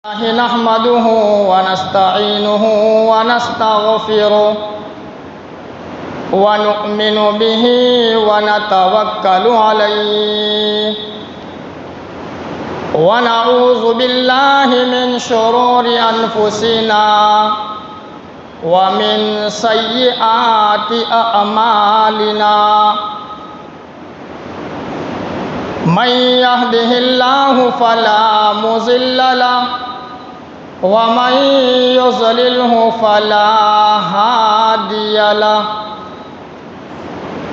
نحمده ونستعينه ونستغفره ونؤمن به ونتوكل عليه ونعوذ بالله من شرور أنفسنا ومن سيئات أعمالنا من يهده الله فلا مضل له ومن يضلله فلا هادي له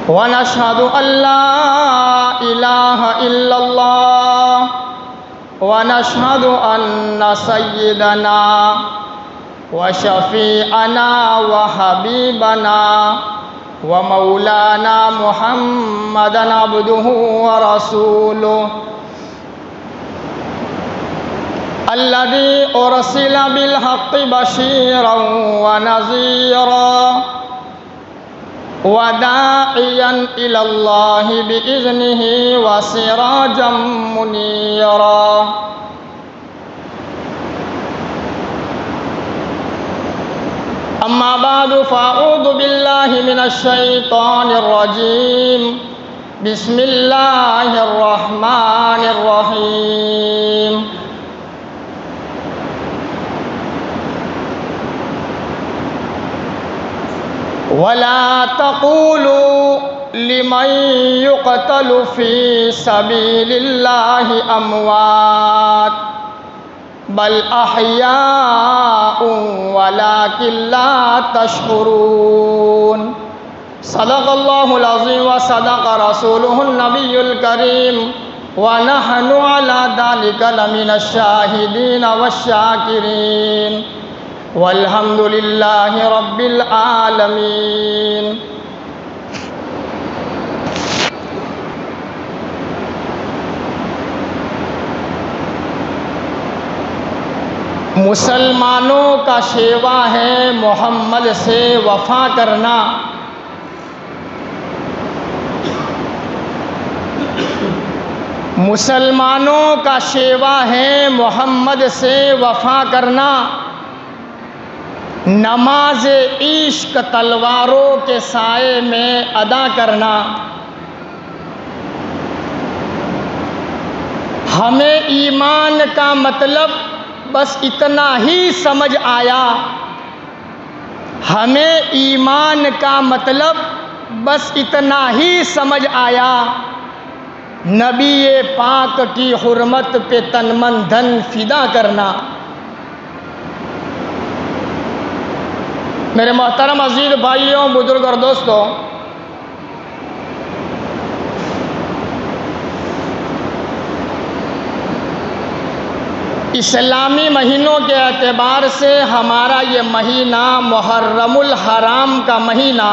ونشهد أن لا إله إلا الله ونشهد أن سيدنا وشفيعنا وحبيبنا ومولانا محمدا عبده ورسوله الذي أرسل بالحق بشيرا ونذيرا وداعيا إلى الله بإذنه وسراجا منيرا أما بعد فأعوذ بالله من الشيطان الرجيم بسم الله الرحمن الرحيم ولا تقولوا لمن يقتل في سبيل الله أموات بل أحياء ولكن لا تشعرون صدق الله العظيم وصدق رسوله النبي الكريم ونحن على ذلك لمن الشاهدين والشاكرين والحمد لله رب العالمين. مسلمانوں کا شیوا ہے محمد سے وفا کرنا. مسلمانوں کا شیوا ہے محمد سے وفا کرنا. نماز عشق تلواروں کے سائے میں ادا کرنا. ہمیں ایمان کا مطلب بس اتنا ہی سمجھ آیا. ہمیں ایمان کا مطلب بس اتنا ہی سمجھ آیا. نبی پاک کی حرمت پہ تن من دھن فدا کرنا. میرے محترم عزیز بھائیوں، بزرگ اور دوستوں، اسلامی مہینوں کے اعتبار سے ہمارا یہ مہینہ محرم الحرام کا مہینہ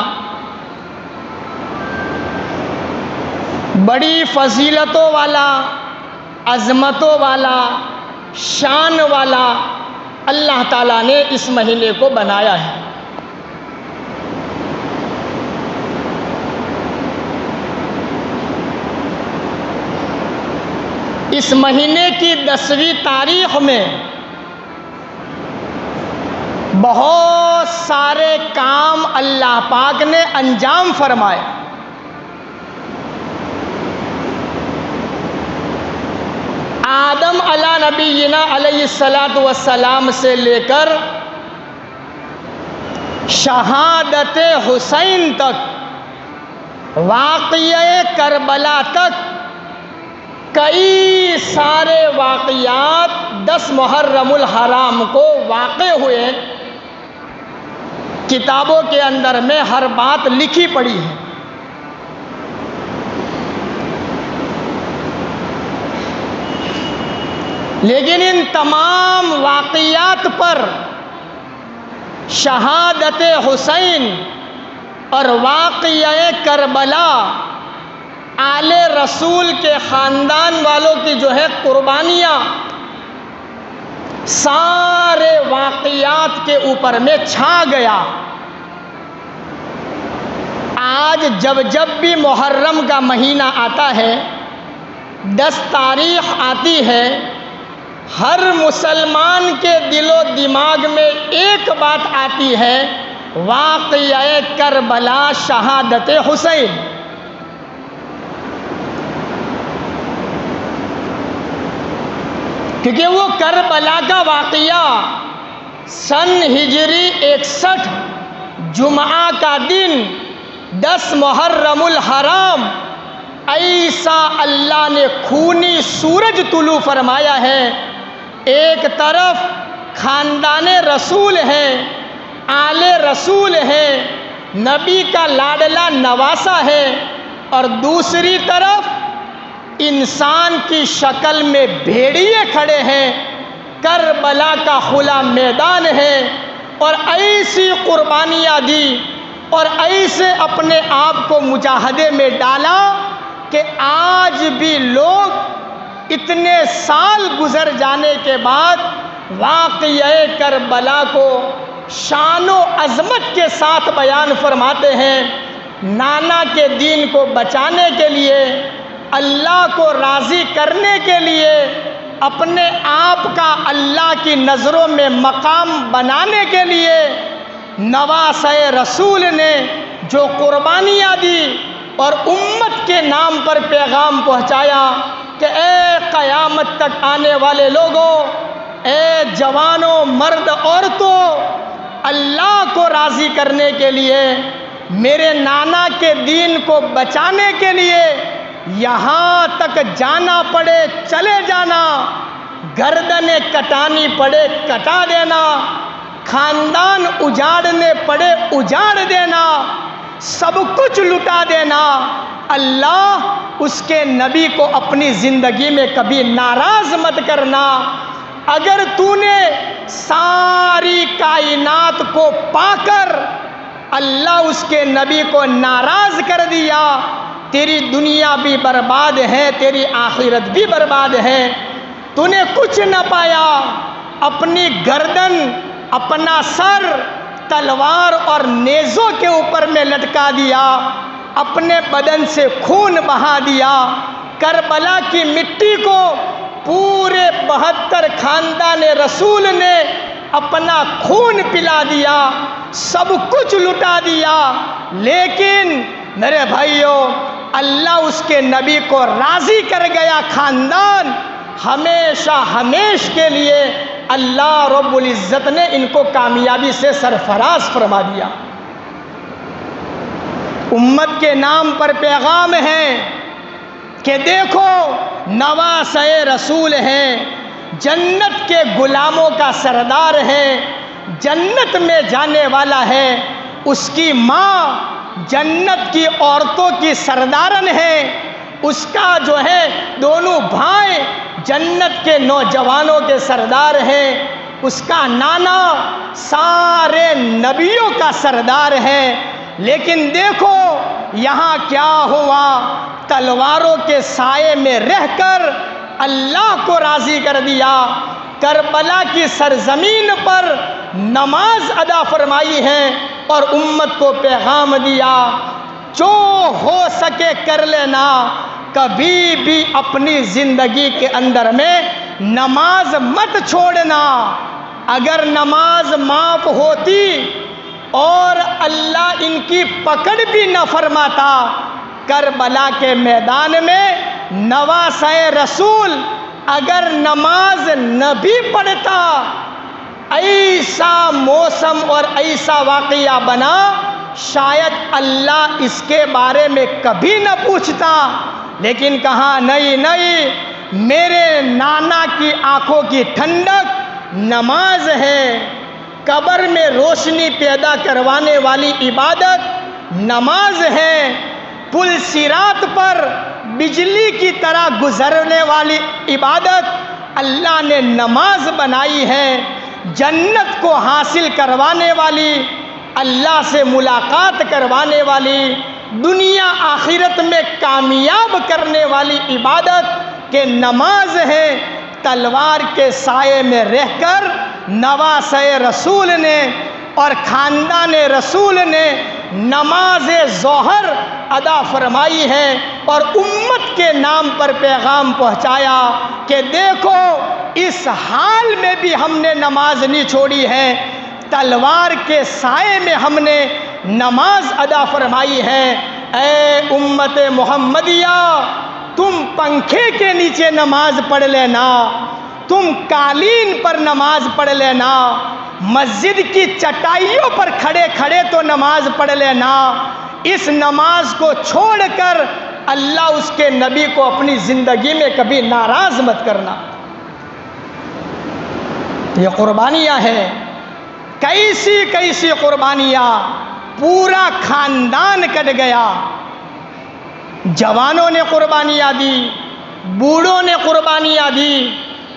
بڑی فضیلتوں والا، عظمتوں والا، شان والا اللہ تعالیٰ نے اس مہینے کو بنایا ہے. اس مہینے کی 10ویں تاریخ میں بہت سارے کام اللہ پاک نے انجام فرمائے. آدم علی نبینا علیہ الصلاۃ والسلام سے لے کر شہادت حسین تک، واقعہ کربلا تک کئی سارے واقعات 10 محرم الحرام کو واقع ہوئے. کتابوں کے اندر میں ہر بات لکھی پڑی ہے. لیکن ان تمام واقعات پر شہادت حسین اور واقعہ کربلا، آل رسول کے خاندان والوں کی جو ہے قربانیاں، سارے واقعات کے اوپر میں چھا گیا. آج جب بھی محرم کا مہینہ آتا ہے، 10 تاریخ آتی ہے، ہر مسلمان کے دل و دماغ میں ایک بات آتی ہے، واقعہ کربلا، شہادت حسین۔ کیونکہ وہ کربلا کا واقعہ سن ہجری 61 جمعہ کا دن 10 محرم الحرام ایسا اللہ نے خونی سورج طلوع فرمایا ہے۔ ایک طرف خاندان رسول ہے، آل رسول ہے، نبی کا لاڈلا نواسا ہے، اور دوسری طرف انسان کی شکل میں بھیڑیے کھڑے ہیں، کربلا کا کھلا میدان ہے، اور ایسی قربانیاں دی اور ایسے اپنے آپ کو مجاہدے میں ڈالا کہ آج بھی لوگ اتنے سال گزر جانے کے بعد واقعہ کربلا کو شان و عظمت کے ساتھ بیان فرماتے ہیں۔ نانا کے دین کو بچانے کے لیے، اللہ کو راضی کرنے کے لیے، اپنے آپ کا اللہ کی نظروں میں مقام بنانے کے لیے نواسہ رسول نے جو قربانیاں دی اور امت کے نام پر پیغام پہنچایا کہ اے قیامت تک آنے والے لوگوں، اے جوانوں، مرد، عورتوں، اللہ کو راضی کرنے کے لیے، میرے نانا کے دین کو بچانے کے لیے یہاں تک جانا پڑے چلے جانا، گردنیں کٹانی پڑے کٹا دینا، خاندان اجاڑنے پڑے اجاڑ دینا، سب کچھ لٹا دینا۔ اللہ اس کے نبی کو اپنی زندگی میں کبھی ناراض مت کرنا۔ اگر تو نے ساری کائنات کو پا کر اللہ اس کے نبی کو ناراض کر دیا، تیری دنیا بھی برباد ہے، تیری آخرت بھی برباد ہے۔ تو نے کچھ نہ پایا، اپنی گردن، اپنا سر تلوار اور نیزوں کے اوپر میں لٹکا دیا، اپنے بدن سے خون بہا دیا، کربلا کی مٹی کو پورے 72 خاندان رسول نے اپنا خون پلا دیا، سب کچھ لٹا دیا، لیکن میرے بھائیوں اللہ اس کے نبی کو راضی کر گیا۔ خاندان ہمیشہ ہمیش کے لیے اللہ رب العزت نے ان کو کامیابی سے سرفراز فرما دیا۔ امت کے نام پر پیغام ہے کہ دیکھو نواسہ رسول ہیں، جنت کے غلاموں کا سردار ہے، جنت میں جانے والا ہے، اس کی ماں جنت کی عورتوں کی سردارن ہے، اس کا جو ہے دونوں بھائی جنت کے نوجوانوں کے سردار ہیں، اس کا نانا سارے نبیوں کا سردار ہے۔ لیکن دیکھو یہاں کیا ہوا، تلواروں کے سائے میں رہ کر اللہ کو راضی کر دیا، کربلا کی سرزمین پر نماز ادا فرمائی ہے اور امت کو پیغام دیا، جو ہو سکے کر لینا، کبھی بھی اپنی زندگی کے اندر میں نماز مت چھوڑنا۔ اگر نماز معاف ہوتی اور اللہ ان کی پکڑ بھی نہ فرماتا، کربلا کے میدان میں نواسہ رسول اگر نماز نہ بھی پڑھتا، ایسا موسم اور ایسا واقعہ بنا، شاید اللہ اس کے بارے میں کبھی نہ پوچھتا، لیکن کہا نہیں، میرے نانا کی آنکھوں کی ٹھنڈک نماز ہے، قبر میں روشنی پیدا کروانے والی عبادت نماز ہے، پل صراط پر بجلی کی طرح گزرنے والی عبادت اللہ نے نماز بنائی ہے، جنت کو حاصل کروانے والی، اللہ سے ملاقات کروانے والی، دنیا آخرت میں کامیاب کرنے والی عبادت کہ نماز ہے۔ تلوار کے سائے میں رہ کر نواسہ رسول نے اور خاندان رسول نے نماز ظہر ادا فرمائی ہے، اور امت کے نام پر پیغام پہنچایا کہ دیکھو اس حال میں بھی ہم نے نماز نہیں چھوڑی ہے، تلوار کے سائے میں ہم نے نماز ادا فرمائی ہے۔ اے امت محمدیہ، تم پنکھے کے نیچے نماز پڑھ لینا، تم قالین پر نماز پڑھ لینا، مسجد کی چٹائیوں پر کھڑے کھڑے تو نماز پڑھ لینا، اس نماز کو چھوڑ کر اللہ اس کے نبی کو اپنی زندگی میں کبھی ناراض مت کرنا۔ یہ قربانیاں ہیں، کیسی کیسی قربانیاں، پورا خاندان کٹ گیا، جوانوں نے قربانیاں دی، بوڑھوں نے قربانیاں دی،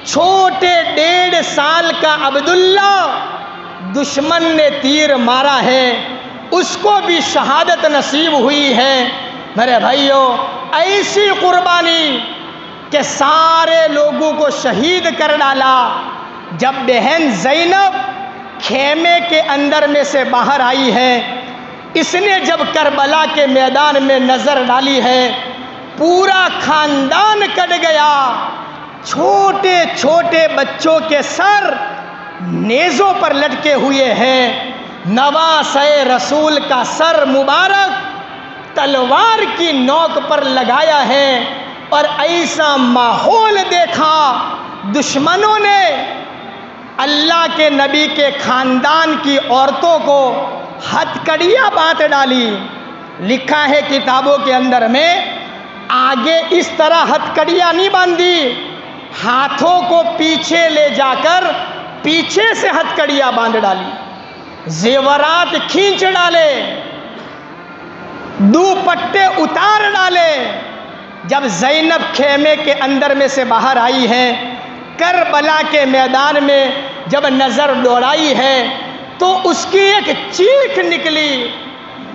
چھوٹے 1.5 سال کا عبداللہ دشمن نے تیر مارا ہے، اس کو بھی شہادت نصیب ہوئی ہے۔ میرے بھائیوں، ایسی قربانی کہ سارے لوگوں کو شہید کر ڈالا۔ جب بہن زینب خیمے کے اندر میں سے باہر آئی ہے، اس نے جب کربلا کے میدان میں نظر ڈالی ہے، پورا خاندان کٹ گیا، چھوٹے چھوٹے بچوں کے سر نیزوں پر لٹکے ہوئے ہیں، نواسۂ رسول کا سر مبارک تلوار کی نوک پر لگایا ہے، اور ایسا ماحول دیکھا دشمنوں نے اللہ کے نبی کے خاندان کی عورتوں کو ہتھکڑیاں بانٹ ڈالی۔ لکھا ہے کتابوں کے اندر میں، آگے اس طرح ہتھکڑیاں نہیں باندھی، ہاتھوں کو پیچھے لے جا کر پیچھے سے ہتھکڑیاں باندھ ڈالی، زیورات کھینچ ڈالے، دوپٹے اتار ڈالے۔ جب زینب خیمے کے اندر میں سے باہر آئی ہے، کربلا کے میدان میں جب نظر دوڑائی ہے، تو اس کی ایک چیخ نکلی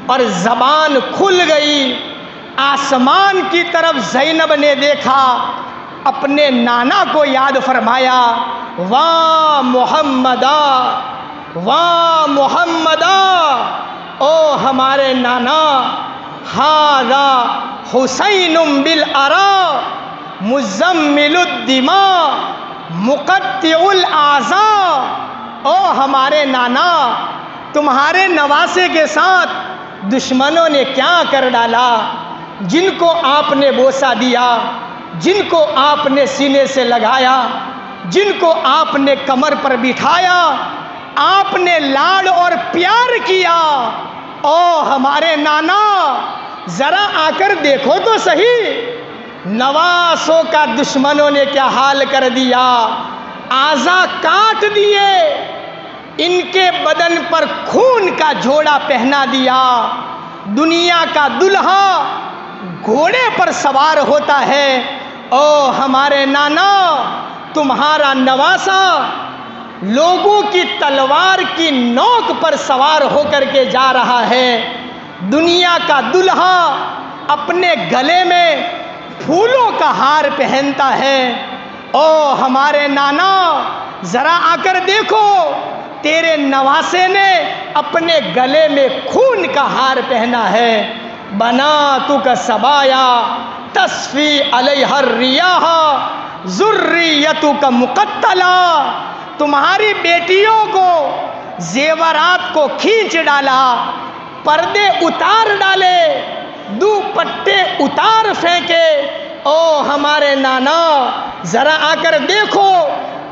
اور زبان کھل گئی۔ آسمان کی طرف زینب نے دیکھا، اپنے نانا کو یاد فرمایا، واہ محمدا، واہ محمدا، او ہمارے نانا، ھذا حسین بالعراء مزمل الدماء مقطع الاعضاء۔ او ہمارے نانا، تمہارے نواسے کے ساتھ دشمنوں نے کیا کر ڈالا، جن کو آپ نے بوسہ دیا، جن کو آپ نے سینے سے لگایا، جن کو آپ نے کمر پر بٹھایا، آپ نے لاڈ اور پیار کیا۔ او ہمارے نانا، ذرا آ کر دیکھو تو صحیح، نواسوں کا دشمنوں نے کیا حال کر دیا، اعضاء کاٹ دیے، ان کے بدن پر خون کا جوڑا پہنا دیا۔ دنیا کا دلہا گھوڑے پر سوار ہوتا ہے، او ہمارے نانا، تمہارا نواسا لوگوں کی تلوار کی نوک پر سوار ہو کر کے جا رہا ہے۔ دنیا کا دلہا اپنے گلے میں پھولوں کا ہار پہنتا ہے، او ہمارے نانا، ذرا آ کر دیکھو، تیرے نواسے نے اپنے گلے میں خون کا ہار پہنا ہے۔ بناتک سبایا تصفی علیہ الریاح ذریتک مقتلا۔ تمہاری بیٹیوں کو زیورات کو کھینچ ڈالا، پردے اتار ڈالے، دوپٹے اتار پھینکے۔ او ہمارے نانا، ذرا آ کر دیکھو،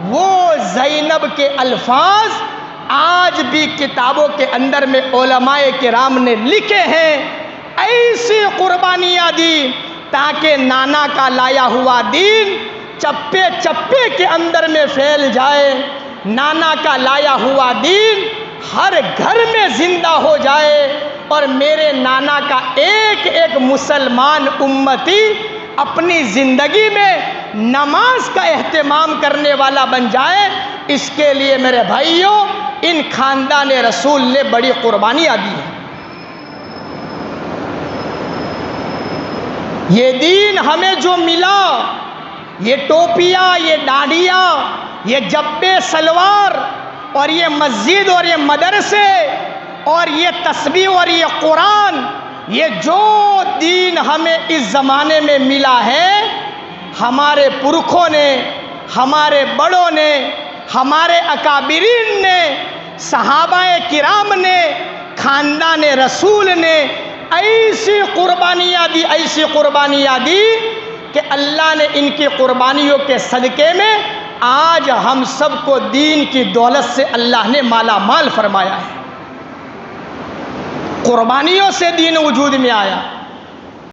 وہ زینب کے الفاظ آج بھی کتابوں کے اندر میں علماء کرام نے لکھے ہیں۔ ایسی قربانیاں دی تاکہ نانا کا لایا ہوا دین چپے چپے کے اندر میں پھیل جائے، نانا کا لایا ہوا دین ہر گھر میں زندہ ہو جائے، اور میرے نانا کا ایک ایک مسلمان امتی اپنی زندگی میں نماز کا اہتمام کرنے والا بن جائے۔ اس کے لیے میرے بھائیوں، ان خاندان رسول نے بڑی قربانیاں دی ہیں۔ یہ دین ہمیں جو ملا، یہ ٹوپیاں، یہ ڈانڈیاں، یہ جبے سلوار، اور یہ مسجد اور یہ مدرسے اور یہ تسبیح اور یہ قرآن، یہ جو دین ہمیں اس زمانے میں ملا ہے، ہمارے پرکھوں نے، ہمارے بڑوں نے، ہمارے اکابرین نے، صحابہ کرام نے، خاندان رسول نے ایسی قربانیاں دی کہ اللہ نے ان کی قربانیوں کے صدقے میں آج ہم سب کو دین کی دولت سے اللہ نے مالا مال فرمایا ہے۔ قربانیوں سے دین وجود میں آیا۔